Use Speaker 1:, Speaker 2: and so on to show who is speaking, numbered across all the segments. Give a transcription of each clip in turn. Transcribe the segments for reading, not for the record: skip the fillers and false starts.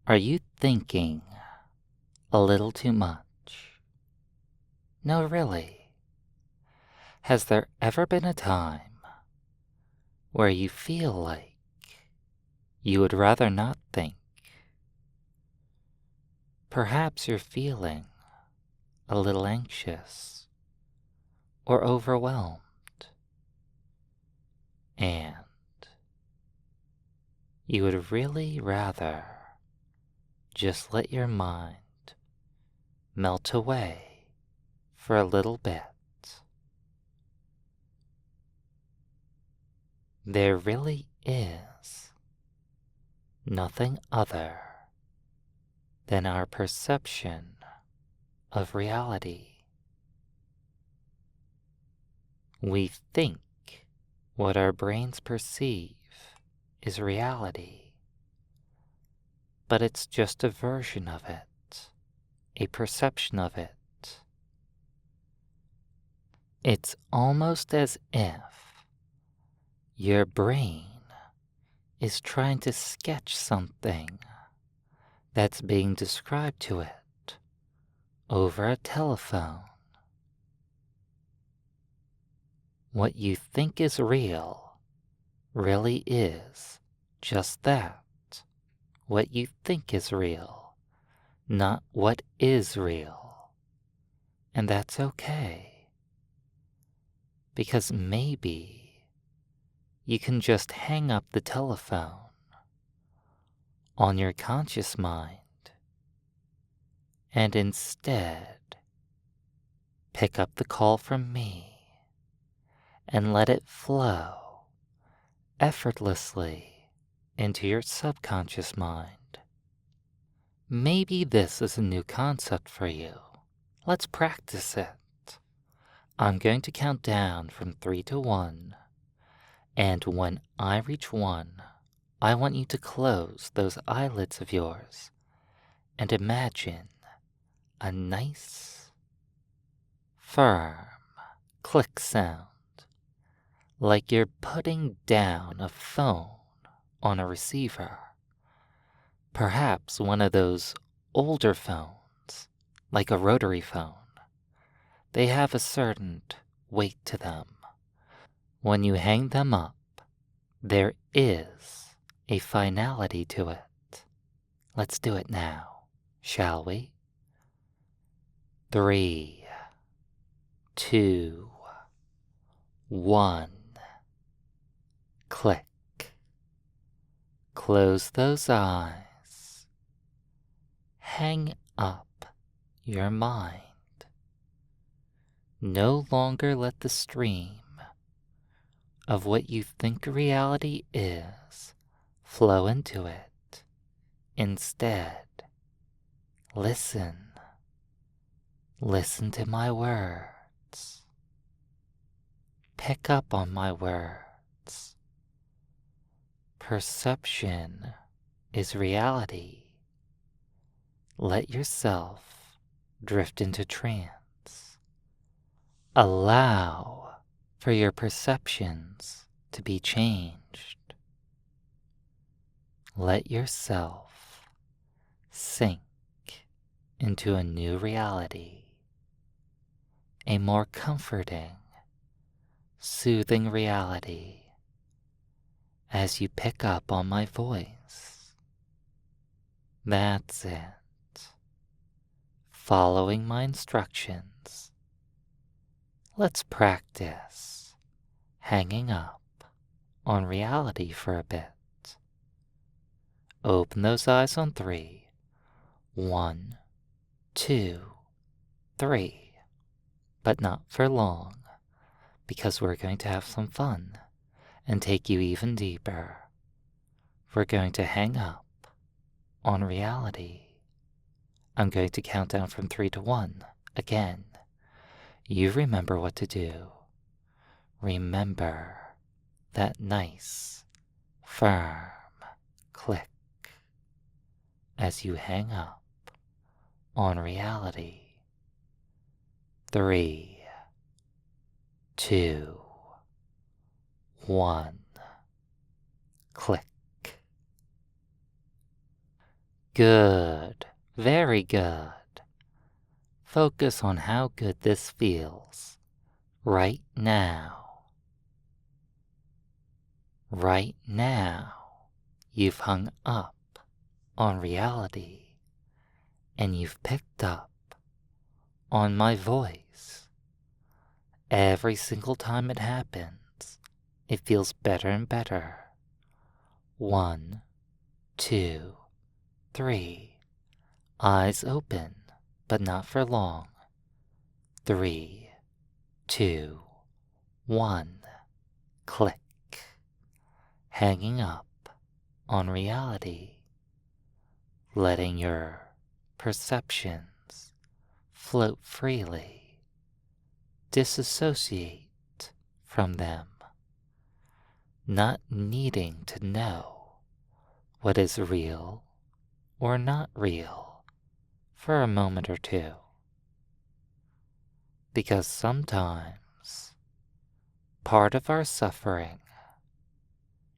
Speaker 1: Are you thinking a little too much? No, really. Has there ever been a time where you feel like you would rather not think? Perhaps you're feeling a little anxious or overwhelmed, and you would really rather just let your mind melt away for a little bit. There really is nothing other than our perception of reality. We think what our brains perceive is reality, but it's just a version of it, a perception of it. It's almost as if your brain is trying to sketch something that's being described to it over a telephone. What you think is real really is just that, what you think is real, not what is real. And that's okay, because maybe you can just hang up the telephone on your conscious mind and instead pick up the call from me and let it flow effortlessly into your subconscious mind. Maybe this is a new concept for you. Let's practice it. I'm going to count down from 3 to 1, and when I reach 1, I want you to close those eyelids of yours and imagine a nice, firm click sound, like you're putting down a phone on a receiver. Perhaps one of those older phones, like a rotary phone. They have a certain weight to them. When you hang them up, there is a finality to it. Let's do it now, shall we? 3, 2, 1. Click. Close those eyes. Hang up your mind. No longer let the stream of what you think reality is flow into it. Instead, listen. Listen to my words. Pick up on my words. Perception is reality. Let yourself drift into trance. Allow for your perceptions to be changed. Let yourself sink into a new reality, a more comforting, soothing reality as you pick up on my voice. That's it. Following my instructions. Let's practice hanging up on reality for a bit. Open those eyes on 3. 1, 2, 3. But not for long, because we're going to have some fun and take you even deeper. We're going to hang up on reality. I'm going to count down from 3 to 1 again. You remember what to do. Remember that nice, firm click as you hang up on reality. 3, 2, 1. Click. Good. Very good. Focus on how good this feels right now. Right now, you've hung up on reality and you've picked up on my voice. Every single time it happens, it feels better and better. 1, 2, 3. Eyes open, but not for long. 3, 2, 1. Click. Hanging up on reality. Letting your perceptions float freely. Disassociate from them. Not needing to know what is real or not real for a moment or two. Because sometimes part of our suffering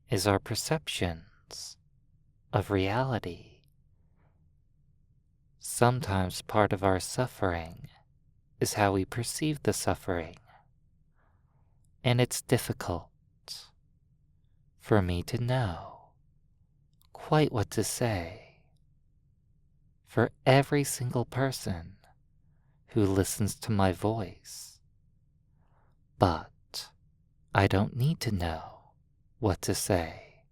Speaker 1: is our perceptions of reality. Sometimes part of our suffering is how we perceive the suffering. And it's difficult for me to know quite what to say for every single person who listens to my voice. But I don't need to know what to say.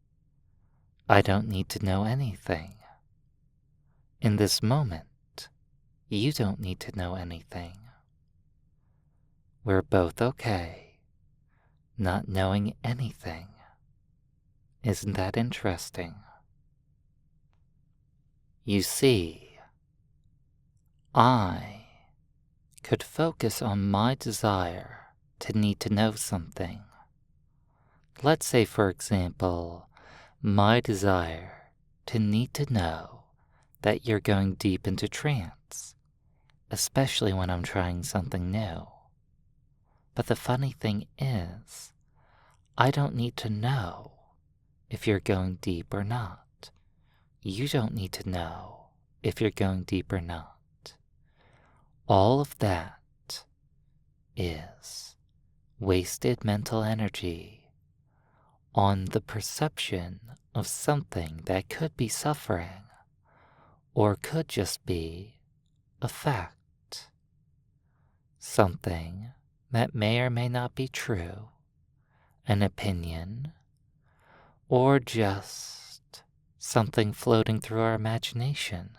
Speaker 1: I don't need to know anything. In this moment, you don't need to know anything. We're both okay, not knowing anything. Isn't that interesting? You see, I could focus on my desire to need to know something. Let's say, for example, my desire to need to know that you're going deep into trance, especially when I'm trying something new. But the funny thing is, I don't need to know if you're going deep or not. You don't need to know if you're going deep or not. All of that is wasted mental energy on the perception of something that could be suffering or could just be a fact. Something that may or may not be true, an opinion, or just something floating through our imagination.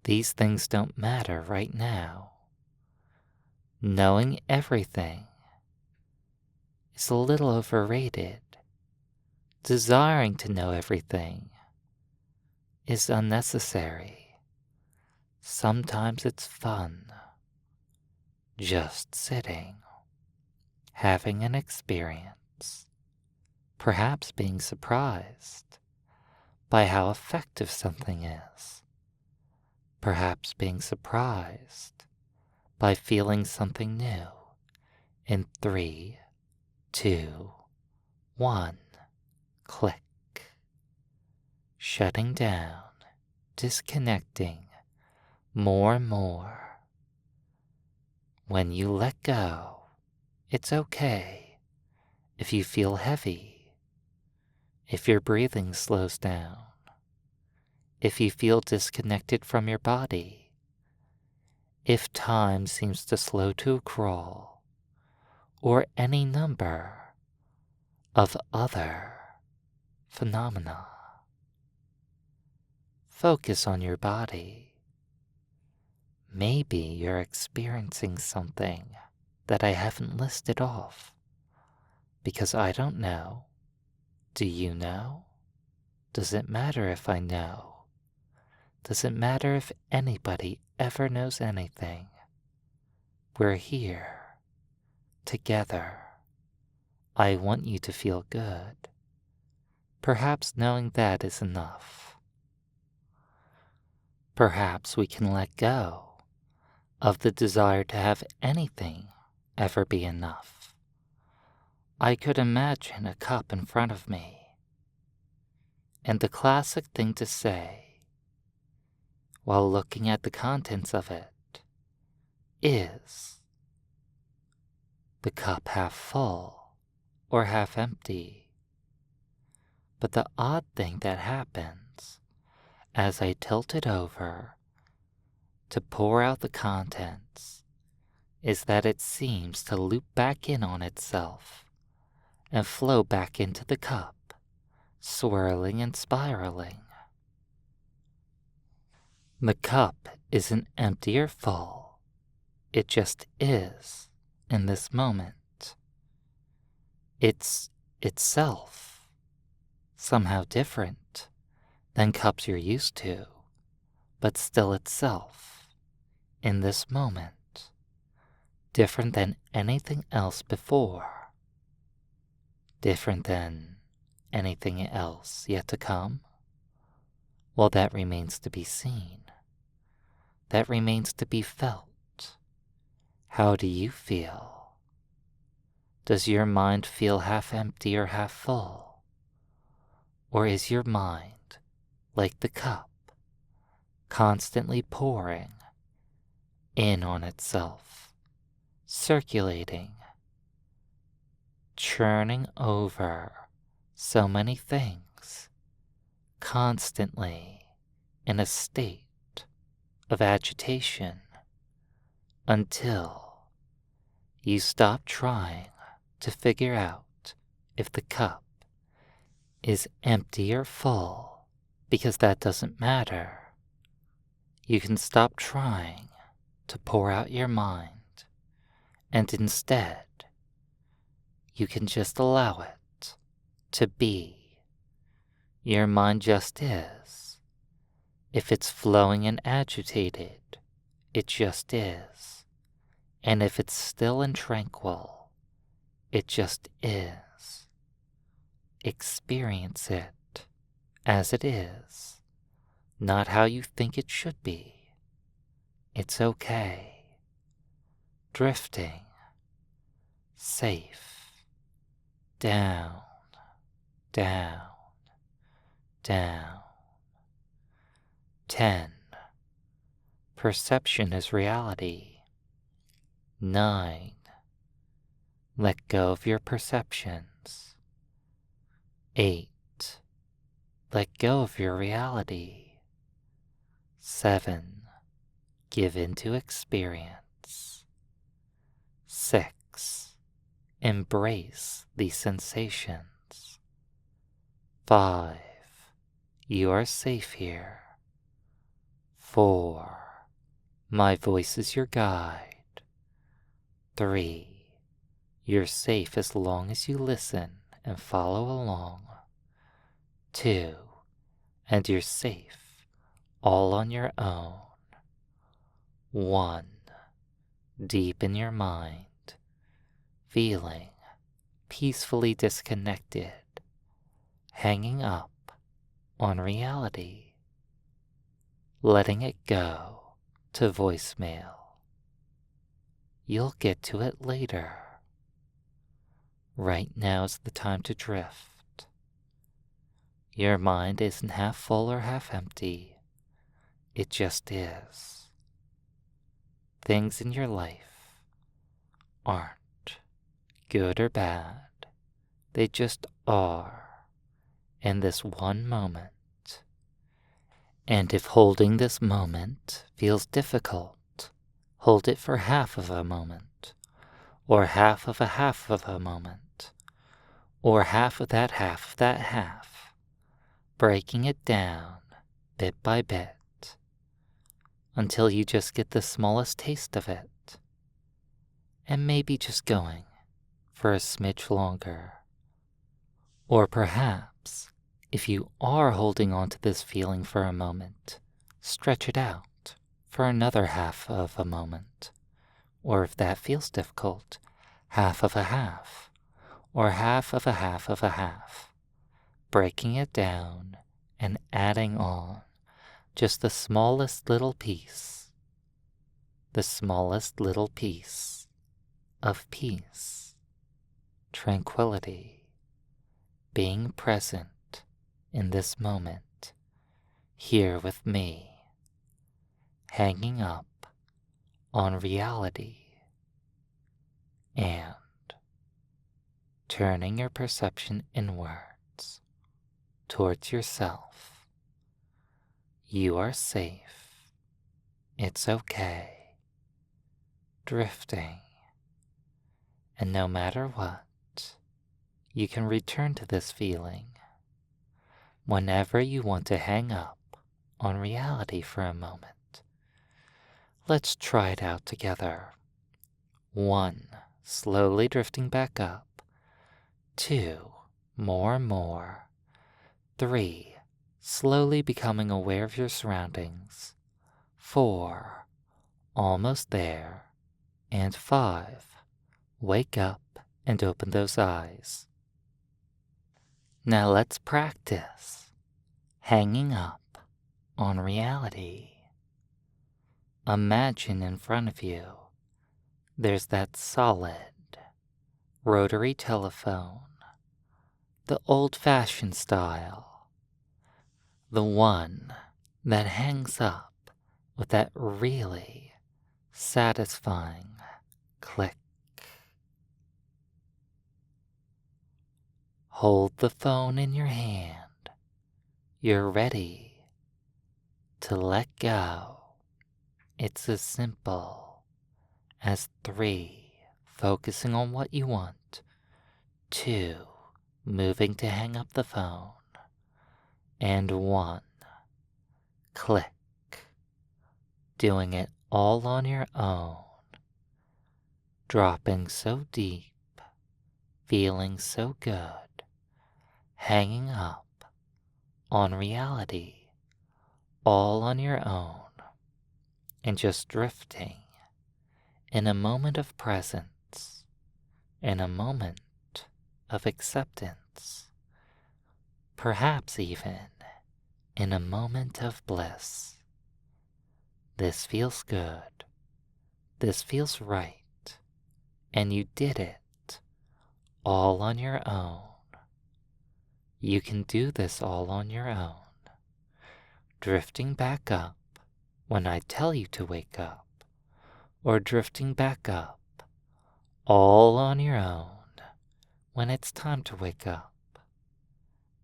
Speaker 1: These things don't matter right now. Knowing everything is a little overrated. Desiring to know everything is unnecessary. Sometimes it's fun, just sitting, having an experience, perhaps being surprised by how effective something is, perhaps being surprised by feeling something new. In 3, 2, 1, click. Shutting down, disconnecting more and more. When you let go, it's okay if you feel heavy, if your breathing slows down, if you feel disconnected from your body, if time seems to slow to a crawl, or any number of other phenomena. Focus on your body. Maybe you're experiencing something that I haven't listed off, because I don't know. Do you know? Does it matter if I know? Does it matter if anybody ever knows anything? We're here, together. I want you to feel good. Perhaps knowing that is enough. Perhaps we can let go of the desire to have anything ever be enough. I could imagine a cup in front of me, and the classic thing to say while looking at the contents of it is the cup half full or half empty. But the odd thing that happens as I tilt it over to pour out the contents is that it seems to loop back in on itself and flow back into the cup, swirling and spiraling. The cup isn't empty or full, it just is in this moment. It's itself, somehow different than cups you're used to, but still itself in this moment, different than anything else before, different than anything else yet to come. Well, that remains to be seen. That remains to be felt. How do you feel? Does your mind feel half empty or half full? Or is your mind like the cup, constantly pouring in on itself, circulating, churning over so many things, constantly in a state of agitation until you stop trying to figure out if the cup is empty or full, because that doesn't matter. You can stop trying to pour out your mind, and instead, you can just allow it to be. Your mind just is. If it's flowing and agitated, it just is. And if it's still and tranquil, it just is. Experience it as it is, not how you think it should be. It's okay. Drifting, safe, down, down, down. 10. Perception is reality. 9. Let go of your perceptions. 8. Let go of your reality. 7. Give into experience. 6. Embrace these sensations. 5. You are safe here. 4. My voice is your guide. 3. You're safe as long as you listen and follow along. 2. And you're safe all on your own. 1. Deep in your mind, feeling peacefully disconnected, hanging up on reality, letting it go to voicemail. You'll get to it later. Right now's the time to drift. Your mind isn't half full or half empty. It just is. Things in your life aren't good or bad. They just are in this one moment. And if holding this moment feels difficult, hold it for half of a moment, or half of a moment, or half of that half, breaking it down bit by bit, until you just get the smallest taste of it, and maybe just going for a smidge longer. Or perhaps, if you are holding on to this feeling for a moment, stretch it out for another half of a moment. Or if that feels difficult, half of a half, or half of a half, breaking it down and adding on just the smallest little piece of peace, tranquility, being present in this moment, here with me, hanging up on reality, and turning your perception inwards towards yourself. You are safe. It's okay. Drifting. And no matter what, you can return to this feeling whenever you want to hang up on reality for a moment. Let's try it out together. 1, slowly drifting back up. 2, more and more. 3, slowly becoming aware of your surroundings. 4, almost there. And 5, wake up and open those eyes. Now let's practice hanging up on reality. Imagine in front of you there's that solid rotary telephone, the old-fashioned style, the one that hangs up with that really satisfying click. Hold the phone in your hand. You're ready to let go. It's as simple as 3, focusing on what you want. 2, moving to hang up the phone. And 1, click. Doing it all on your own. Dropping so deep, feeling so good. Hanging up on reality, all on your own. And just drifting in a moment of presence, in a moment of acceptance, perhaps even in a moment of bliss. This feels good, this feels right, and you did it all on your own. You can do this all on your own, drifting back up when I tell you to wake up, or drifting back up all on your own when it's time to wake up,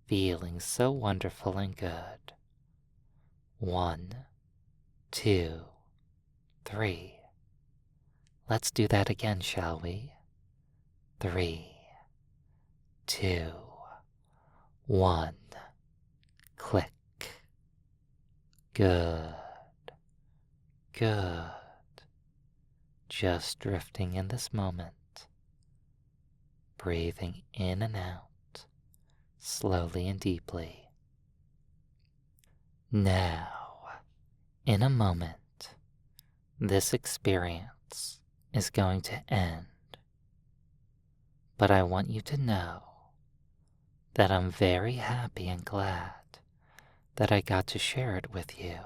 Speaker 1: feeling so wonderful and good. 1, 2, 3. Let's do that again, shall we? 3, 2, 1. Click. Good. Good. Just drifting in this moment. Breathing in and out, slowly and deeply. Now, in a moment, this experience is going to end. But I want you to know that I'm very happy and glad that I got to share it with you.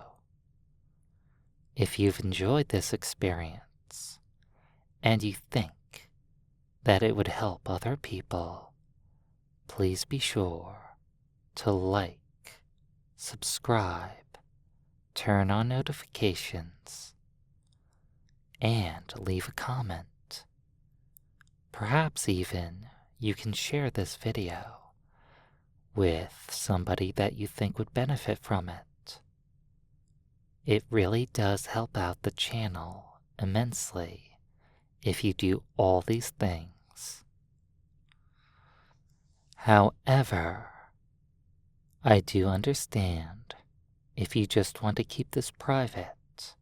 Speaker 1: If you've enjoyed this experience and you think that it would help other people, please be sure to like, subscribe, turn on notifications, and leave a comment. Perhaps even you can share this video with somebody that you think would benefit from it. It really does help out the channel immensely if you do all these things. However, I do understand if you just want to keep this private.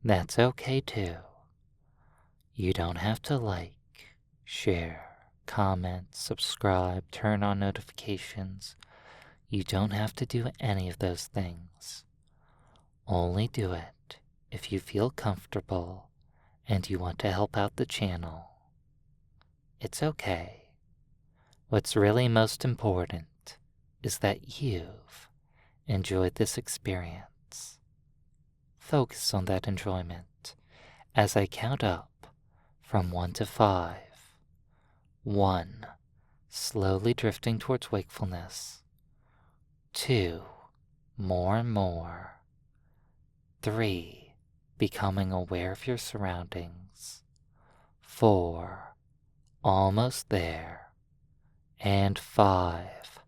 Speaker 1: That's okay too. You don't have to like, share, comment, subscribe, turn on notifications. You don't have to do any of those things. Only do it if you feel comfortable and you want to help out the channel. It's okay. What's really most important is that you've enjoyed this experience. Focus on that enjoyment as I count up from 1 to 5. 1, slowly drifting towards wakefulness. 2, more and more. 3, becoming aware of your surroundings. 4, almost there. And 5,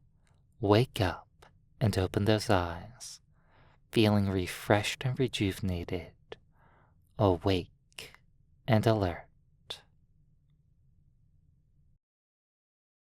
Speaker 1: wake up and open those eyes, feeling refreshed and rejuvenated, awake and alert.